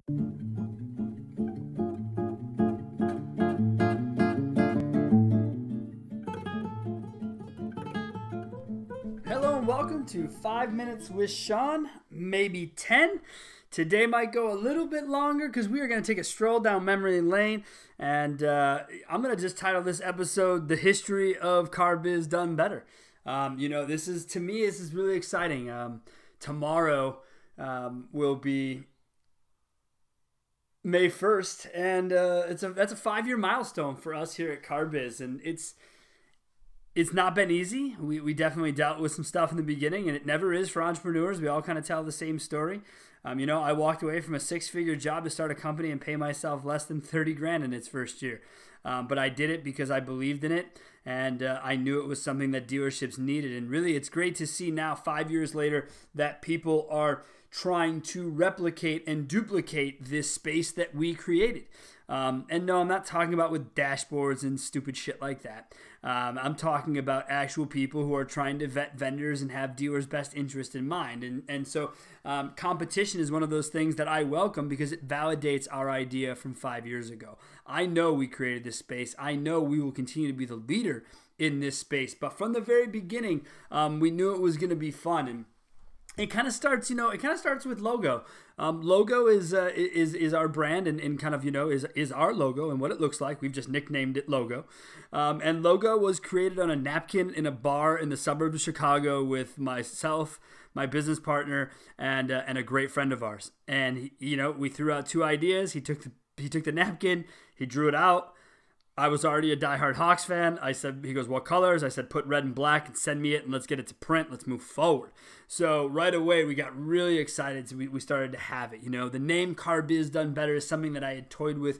Hello and welcome to 5 Minutes with Sean, maybe 10. Today might go a little bit longer because we are going to take a stroll down memory lane, and I'm going to just title this episode "The History of Car Biz Done Better." This is really exciting. Tomorrow will be May 1st, and that's a 5-year milestone for us here at Car Biz, and it's not been easy. We definitely dealt with some stuff in the beginning, and it never is for entrepreneurs. We all kind of tell the same story. I walked away from a 6-figure job to start a company and pay myself less than 30 grand in its first year. But I did it because I believed in it, and I knew it was something that dealerships needed. And really, it's great to see now, 5 years later, that people are trying to replicate and duplicate this space that we created. And no, I'm not talking about with dashboards and stupid shit like that. I'm talking about actual people who are trying to vet vendors and have dealers' best interest in mind. And so competition is one of those things that I welcome because it validates our idea from 5 years ago. I know we created this space. I know we will continue to be the leader in this space. But from the very beginning, we knew it was going to be fun. And it kind of starts, with logo. Logo is our brand and kind of, is our logo and what it looks like. We've just nicknamed it Logo. And Logo was created on a napkin in a bar in the suburbs of Chicago with myself, my business partner, and a great friend of ours. And, we threw out 2 ideas. He took the napkin, he drew it out. I was already a diehard Hawks fan. He goes, what colors? I said, put red and black and send me it and let's get it to print. Let's move forward. So right away, we got really excited. So we started to have it. The name Car Biz Done Better is something that I had toyed with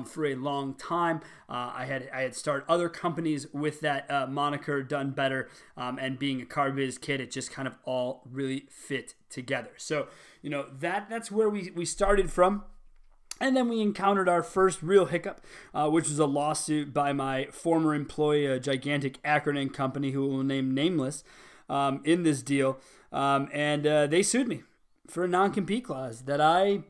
for a long time. I had started other companies with that moniker, Done Better, and being a car biz kid, it just kind of all really fit together. So, that's where we started from. And then we encountered our first real hiccup, which was a lawsuit by my former employee, a gigantic acronym company who will name nameless in this deal. And they sued me for a non-compete clause that I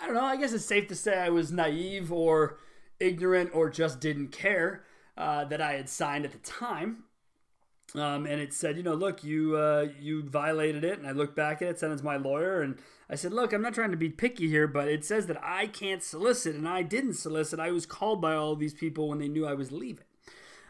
don't know, I guess it's safe to say I was naive or ignorant or just didn't care that I had signed at the time. And it said, look, you violated it. And I looked back at it, sent it to my lawyer, and I said, look, I'm not trying to be picky here, but it says that I can't solicit, and I didn't solicit. I was called by all of these people when they knew I was leaving.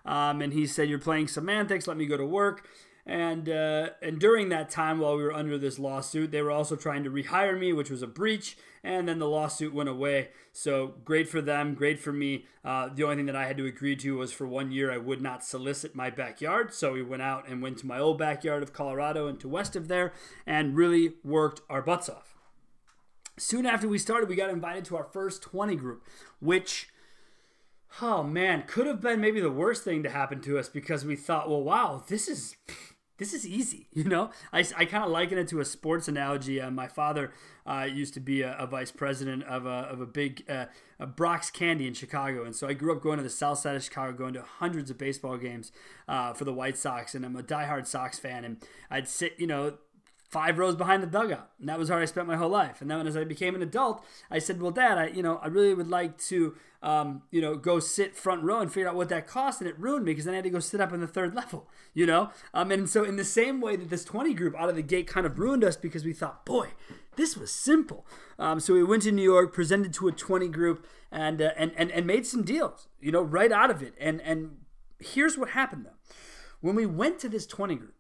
And he said, you're playing semantics. Let me go to work. And during that time, while we were under this lawsuit, they were also trying to rehire me, which was a breach. And then the lawsuit went away. So great for them, great for me. The only thing that I had to agree to was for 1 year I would not solicit my backyard. So we went out and went to my old backyard of Colorado and to west of there and really worked our butts off. Soon after we started, we got invited to our first 20 group, which, oh man, could have been maybe the worst thing to happen to us because we thought, well, wow, this is easy, I kind of liken it to a sports analogy. My father used to be a vice president of a big Brock's Candy in Chicago, and so I grew up going to the south side of Chicago, going to hundreds of baseball games for the White Sox, and I'm a diehard Sox fan, and I'd sit, 5 rows behind the dugout, and that was how I spent my whole life. And then as I became an adult, I said, well, Dad, I really would like to, go sit front row and figure out what that cost, and it ruined me because then I had to go sit up in the 3rd level, and so in the same way that this 20 group out of the gate kind of ruined us because we thought, boy, this was simple. So we went to New York, presented to a 20 group, and made some deals, right out of it. And here's what happened though. When we went to this 20 group,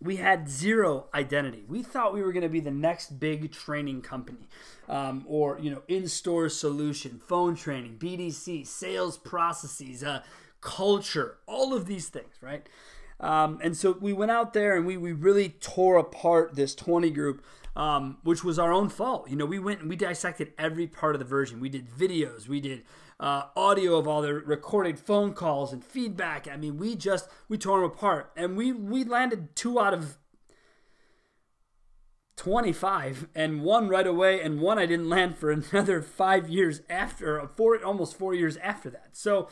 we had zero identity. We thought we were going to be the next big training company, or in-store solution, phone training, BDC, sales processes, culture, all of these things, right? And so we went out there and we really tore apart this 20 group, which was our own fault. We went and we dissected every part of the version. We did videos, we did audio of all the recorded phone calls and feedback. I mean, we tore them apart, and we landed 2 out of 25, and 1 right away, and 1 I didn't land for another 5 years after, almost 4 years after that. So,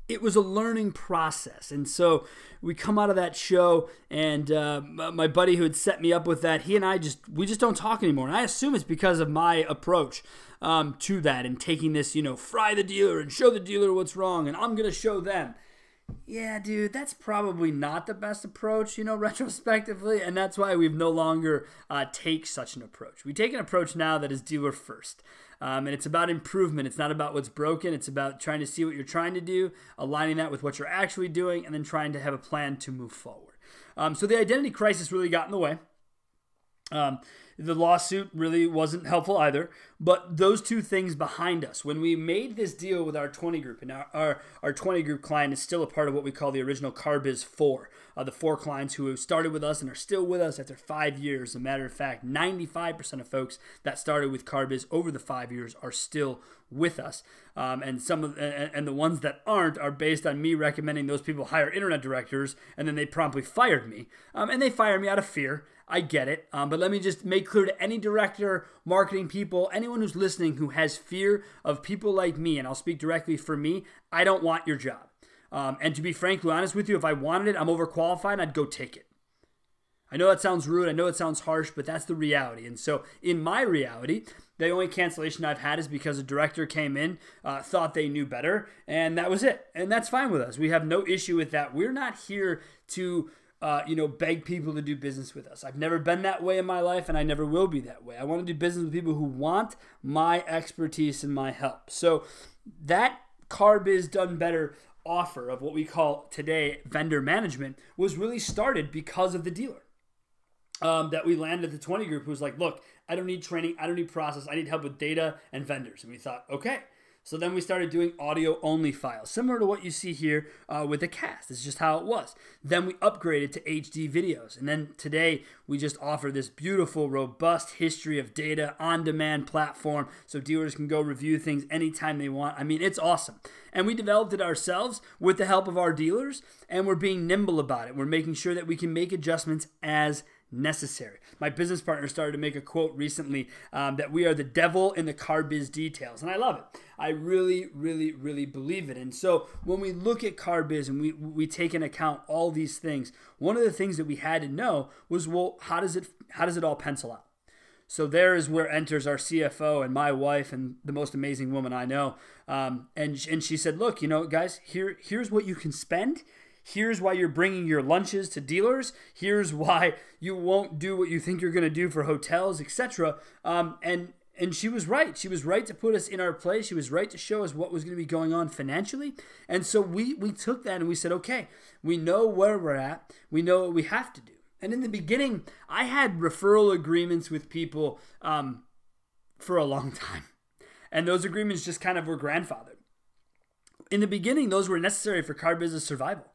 it was a learning process. And so we come out of that show, and my buddy who had set me up with that, he and I we just don't talk anymore. And I assume it's because of my approach to that, and taking this, fry the dealer and show the dealer what's wrong, and I'm going to show them. Yeah, dude, that's probably not the best approach, retrospectively, and that's why we've no longer take such an approach. We take an approach now that is dealer first, and it's about improvement. It's not about what's broken. It's about trying to see what you're trying to do, aligning that with what you're actually doing, and then trying to have a plan to move forward. So the identity crisis really got in the way. The lawsuit really wasn't helpful either, but those two things behind us, when we made this deal with our 20 group, and our 20 group client is still a part of what we call the original Car Biz 4, the 4 clients who started with us and are still with us after 5 years. As a matter of fact, 95% of folks that started with Car Biz over the 5 years are still with us, and the ones that aren't are based on me recommending those people hire internet directors, and then they promptly fired me, and they fired me out of fear. I get it, but let me just make clear to any director, marketing people, anyone who's listening who has fear of people like me, and I'll speak directly for me, I don't want your job. And to be frankly honest with you, if I wanted it, I'm overqualified, and I'd go take it. I know that sounds rude, I know it sounds harsh, but that's the reality. And so in my reality, the only cancellation I've had is because a director came in, thought they knew better, and that was it. And that's fine with us. We have no issue with that. We're not here to beg people to do business with us. I've never been that way in my life, and I never will be that way. I want to do business with people who want my expertise and my help. So that Car Biz Done Better offer of what we call today vendor management was really started because of the dealer that we landed at the 20 group, who was like, look, I don't need training, I don't need process, I need help with data and vendors. And we thought, okay. So then we started doing audio-only files, similar to what you see here with the cast. It's just how it was. Then we upgraded to HD videos. And then today, we just offer this beautiful, robust history of data on-demand platform so dealers can go review things anytime they want. I mean, it's awesome. And we developed it ourselves with the help of our dealers, and we're being nimble about it. We're making sure that we can make adjustments as necessary. My business partner started to make a quote recently that we are the devil in the car biz details, and I love it. I really, really, really believe it. And so when we look at car biz and we take into account all these things, one of the things that we had to know was, well, how does it all pencil out? So there is where enters our CFO and my wife, and the most amazing woman I know. And she said, look, guys, here's what you can spend. Here's why you're bringing your lunches to dealers. Here's why you won't do what you think you're going to do for hotels, etc. And she was right. She was right to put us in our place. She was right to show us what was going to be going on financially. And so we took that and we said, okay, we know where we're at. We know what we have to do. And in the beginning, I had referral agreements with people for a long time. And those agreements just kind of were grandfathered. In the beginning, those were necessary for car business survival.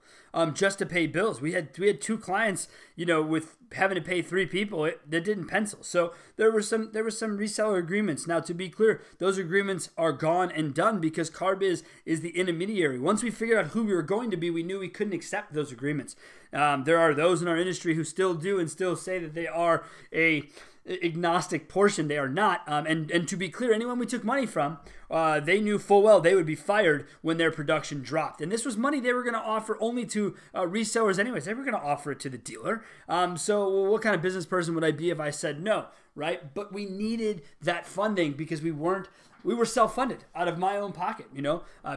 Just to pay bills. We had 2 clients, with having to pay 3 people, that didn't pencil. So there were some reseller agreements. Now, to be clear, those agreements are gone and done because Car Biz is the intermediary. Once we figured out who we were going to be, we knew we couldn't accept those agreements. There are those in our industry who still do and still say that they are a agnostic portion. They are not. And to be clear, anyone we took money from, they knew full well they would be fired when their production dropped. And this was money they were going to offer only to resellers anyways. They were going to offer it to the dealer. So what kind of business person would I be if I said no, right? But we needed that funding because we were self-funded out of my own pocket,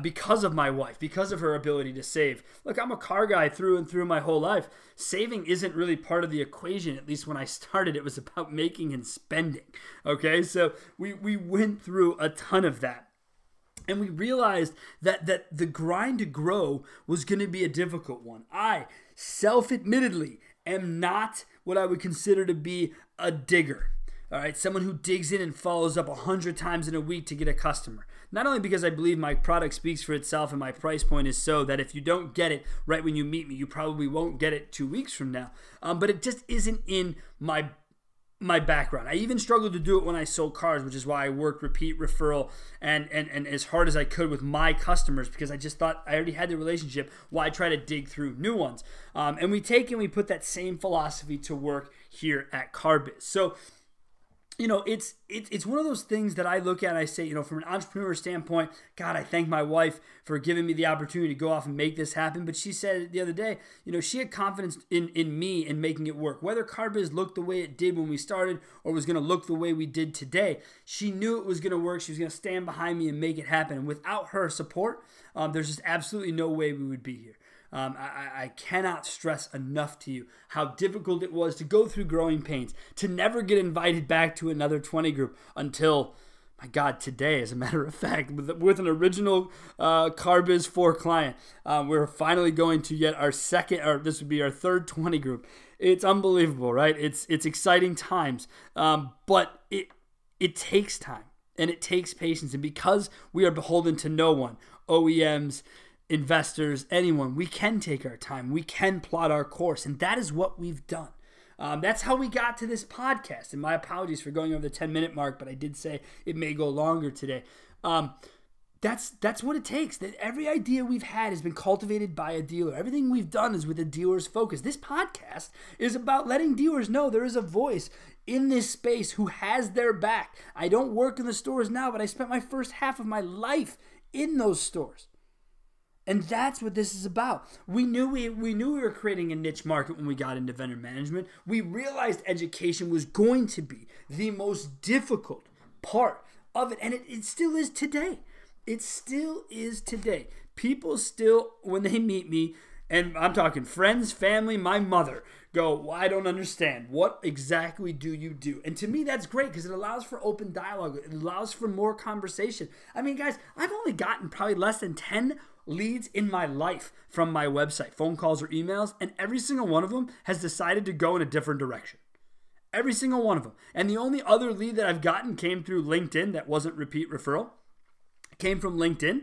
because of my wife, because of her ability to save. Look, I'm a car guy through and through my whole life. Saving isn't really part of the equation. At least when I started, it was about making and spending. Okay, so we went through a ton of that. And we realized that the grind to grow was going to be a difficult one. I, self-admittedly, am not what I would consider to be a digger. All right, someone who digs in and follows up 100 times in a week to get a customer. Not only because I believe my product speaks for itself and my price point is so that if you don't get it right when you meet me, you probably won't get it 2 weeks from now. But it just isn't in my background. I even struggled to do it when I sold cars, which is why I worked repeat referral and as hard as I could with my customers, because I just thought I already had the relationship. Why try to dig through new ones? And we put that same philosophy to work here at Car Biz. So it's one of those things that I look at and I say, from an entrepreneur standpoint, God, I thank my wife for giving me the opportunity to go off and make this happen. But she said the other day, she had confidence in me and making it work. Whether Car Biz looked the way it did when we started or was going to look the way we did today, she knew it was going to work. She was going to stand behind me and make it happen. And without her support, there's just absolutely no way we would be here. I cannot stress enough to you how difficult it was to go through growing pains, to never get invited back to another 20 group until, my God, today, as a matter of fact, with an original Car Biz 4 client, we're finally going to get our second, or this would be our third 20 group. It's unbelievable, right? It's exciting times, but it takes time and it takes patience. And because we are beholden to no one, OEMs, investors, anyone, we can take our time. We can plot our course. And that is what we've done. That's how we got to this podcast. And my apologies for going over the 10-minute mark, but I did say it may go longer today. That's what it takes. That every idea we've had has been cultivated by a dealer. Everything we've done is with a dealer's focus. This podcast is about letting dealers know there is a voice in this space who has their back. I don't work in the stores now, but I spent my first half of my life in those stores. And that's what this is about. We knew we were creating a niche market when we got into vendor management. We realized education was going to be the most difficult part of it. And it still is today. It still is today. People still, when they meet me, and I'm talking friends, family, my mother, go, well, I don't understand. What exactly do you do? And to me, that's great because it allows for open dialogue. It allows for more conversation. I mean, guys, I've only gotten probably less than 10 leads in my life from my website, phone calls or emails, and every single one of them has decided to go in a different direction. Every single one of them. And the only other lead that I've gotten came through LinkedIn that wasn't repeat referral. It came from LinkedIn.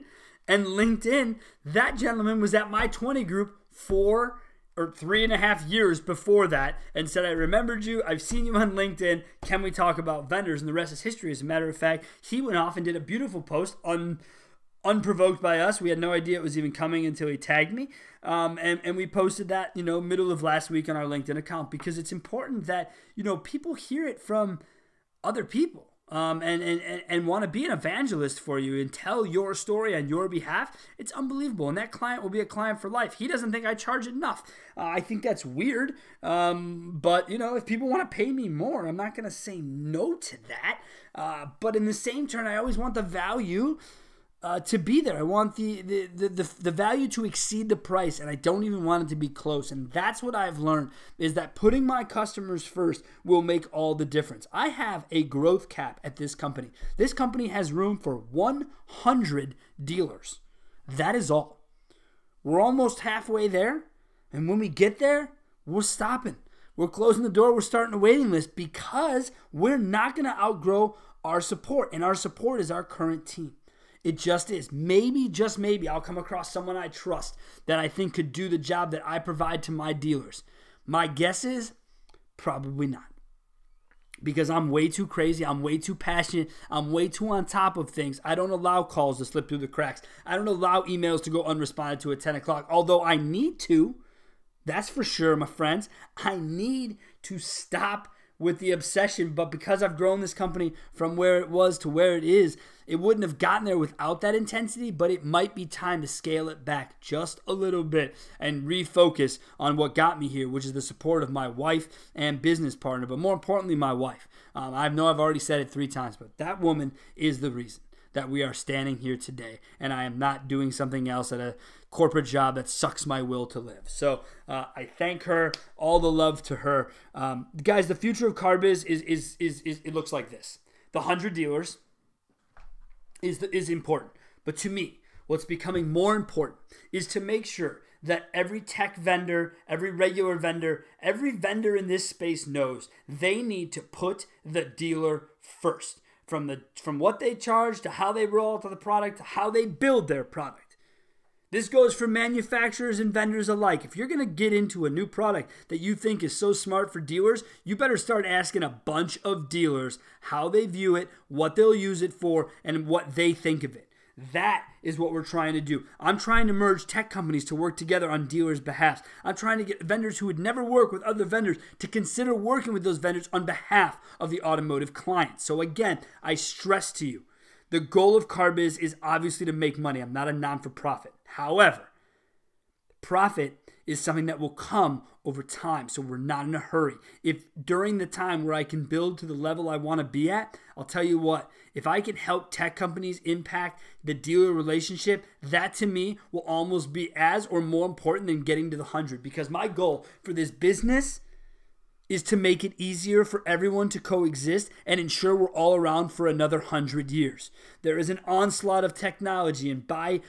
And LinkedIn, that gentleman was at my 20 group 4 or 3.5 years before that and said, I remembered you. I've seen you on LinkedIn. Can we talk about vendors? And the rest is history. As a matter of fact, he went off and did a beautiful post unprovoked by us. We had no idea it was even coming until he tagged me. And we posted that, middle of last week on our LinkedIn account because it's important that, people hear it from other people. And want to be an evangelist for you and tell your story on your behalf. It's unbelievable. And that client will be a client for life. He doesn't think I charge enough. I think that's weird. But, if people want to pay me more, I'm not going to say no to that. But in the same turn, I always want the value to be there. I want the value to exceed the price, and I don't even want it to be close. And that's what I've learned, is that putting my customers first will make all the difference. I have a growth cap at this company. This company has room for 100 dealers. That is all. We're almost halfway there, and when we get there, we're stopping. We're closing the door. We're starting a waiting list because we're not going to outgrow our support, and our support is our current team. It just is. Maybe, just maybe, I'll come across someone I trust that I think could do the job that I provide to my dealers. My guess is probably not. Because I'm way too crazy. I'm way too passionate. I'm way too on top of things. I don't allow calls to slip through the cracks. I don't allow emails to go unresponded to at 10 o'clock. Although I need to. That's for sure, my friends. I need to stop with the obsession, but because I've grown this company from where it was to where it is, it wouldn't have gotten there without that intensity, but it might be time to scale it back just a little bit and refocus on what got me here, which is the support of my wife and business partner, but more importantly, my wife. I know I've already said it 3 times, but that woman is the reason that we are standing here today, and I am not doing something else at a corporate job that sucks my will to live. So I thank her, all the love to her. Guys, the future of Car Biz is it looks like this. The 100 dealers is important, but to me, what's becoming more important is to make sure that every tech vendor, every regular vendor, every vendor in this space knows they need to put the dealer first. From what they charge to how they roll out to the product to how they build their product. This goes for manufacturers and vendors alike. If you're going to get into a new product that you think is so smart for dealers, you better start asking a bunch of dealers how they view it, what they'll use it for, and what they think of it. That is what we're trying to do. I'm trying to merge tech companies to work together on dealers' behalf. I'm trying to get vendors who would never work with other vendors to consider working with those vendors on behalf of the automotive client. So again, I stress to you, the goal of Car Biz is obviously to make money. I'm not a non-for-profit. However, profit is something that will come over time, so we're not in a hurry. If during the time where I can build to the level I want to be at, I'll tell you what, if I can help tech companies impact the dealer relationship, that to me will almost be as or more important than getting to the 100, because my goal for this business is to make it easier for everyone to coexist and ensure we're all around for another 100 years. There is an onslaught of technology and buy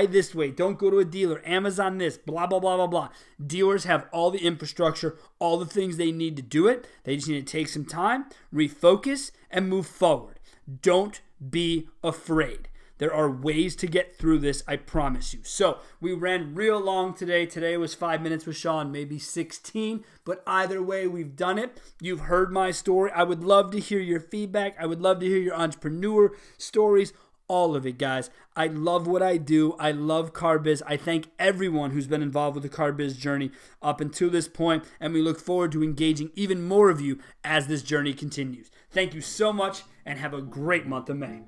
this way, don't go to a dealer, Amazon this, blah, blah, blah, blah, blah. Dealers have all the infrastructure, all the things they need to do it. They just need to take some time, refocus, and move forward. Don't be afraid. There are ways to get through this, I promise you. So we ran real long today. Today was 5 minutes with Sean, maybe 16. But either way, we've done it. You've heard my story. I would love to hear your feedback. I would love to hear your entrepreneur stories. All of it, guys. I love what I do. I love Car Biz. I thank everyone who's been involved with the Car Biz journey up until this point, and we look forward to engaging even more of you as this journey continues. Thank you so much, and have a great month of May.